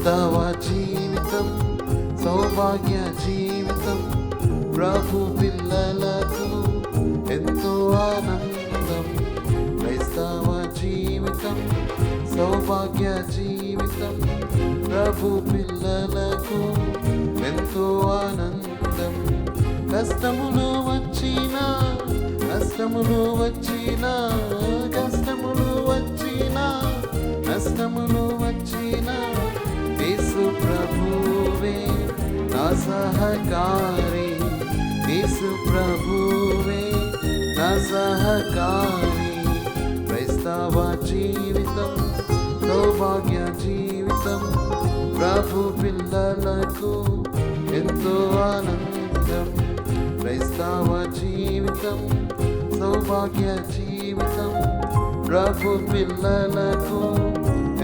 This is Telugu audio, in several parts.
క్రైస్తవ జీవితం సౌభాగ్య జీవితం, ప్రభు పిల్లలకు ఎంతో ఆనందం. క్రైస్తవ జీవితం సౌభాగ్య జీవితం, ప్రభు పిల్లలకు ఎంతో ఆనందం. కష్టములు వచ్చినా నష్టములు వచ్చినా, కష్టములు వచ్చినా నష్టములు వచ్చినా, యేసు ప్రభువే నా సహకారి, యేసు ప్రభువే నా సహకారి. క్రైస్తవ జీవితం సౌభాగ్య జీవితం, ప్రభు పిల్లలకు ఎంతో ఆనందం. క్రైస్తవ జీవితం సౌభాగ్య జీవితం, ప్రభు పిల్లలకు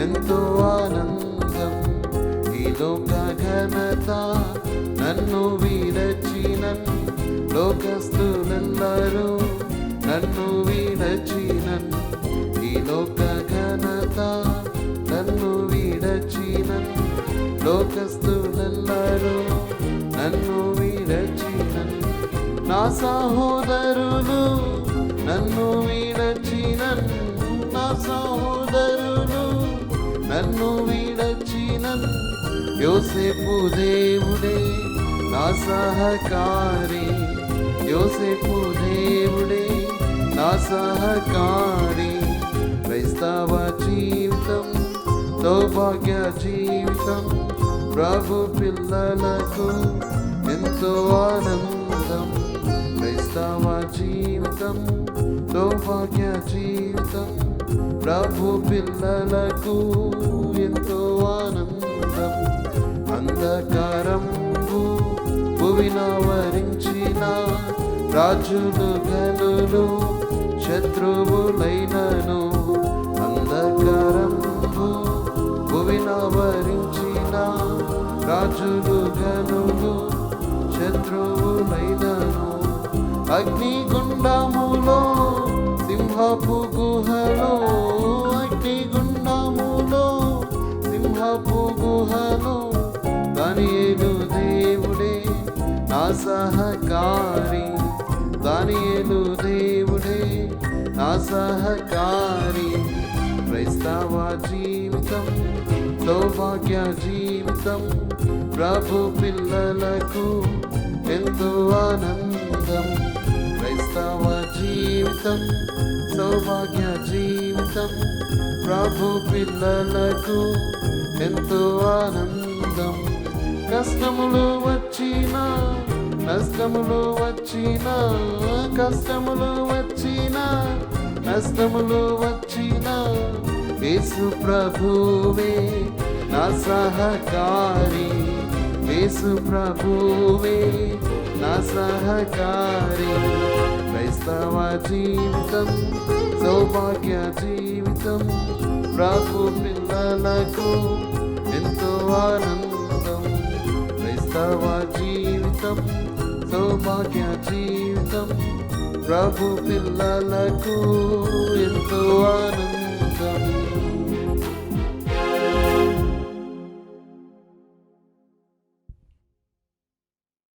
ఎంతో ఆనందం. ఈ లోక ఘనత నన్ను విడచినన్, లోకస్తులెల్లరూ నన్ను విడచినన్. ఈ లోక ఘనత నన్ను విడచినన్, లోకస్తులెల్లరూ నన్ను విడచినన్. నా సహోదరులు నన్ను విడచినన్, నా సహోదరులు నన్ను విడచినన్. యోసేపు దేవుడే నా సహకారి, యోసేపు దేవుడే నా సహకారి. క్రైస్తవ జీవితం సౌభాగ్య జీవితం, ప్రభు పిల్లలకు ఎంతో ఆనందం. క్రైస్తవ జీవితం సౌభాగ్య జీవితం, ప్రభు పిల్లలకు ఎంతో ఆనందం. అంధకారంబు భువినావరించిన రాజులు గనులు శత్రువులైనను, అంధకారంబు భువినావరించిన రాజులు గనులు శత్రువులైనను, అగ్నిగుండములో సింహపు గుహలో, అగ్నిగుండములో సింహపు గుహలో, దానియేలు దేవుడే నా సహకారి, దానియేలు దేవుడే నా సహకారి. క్రైస్తవ జీవితం సౌభాగ్య జీవితం, ప్రభు పిల్లలకు ఎంతో ఆనందం. క్రైస్తవ జీవితం సౌభాగ్య జీవితం, ప్రభు పిల్లలకు ఎంతో ఆనందం. కష్టములు వచ్చినా నష్టములు వచ్చినా, కష్టములు వచ్చినా నష్టములు వచ్చినా, యేసు ప్రభువే నా సహకారి, యేసు ప్రభువే నా సహకారి. క్రైస్తవ జీవితం సౌభాగ్య జీవితం, ప్రభు పిల్లలకు ఎంతో ఆనందం. క్రైస్తవ జీవితం సౌభాగ్య జీవితం, ప్రభు పిల్లలకు ఎంతో ఆనందం.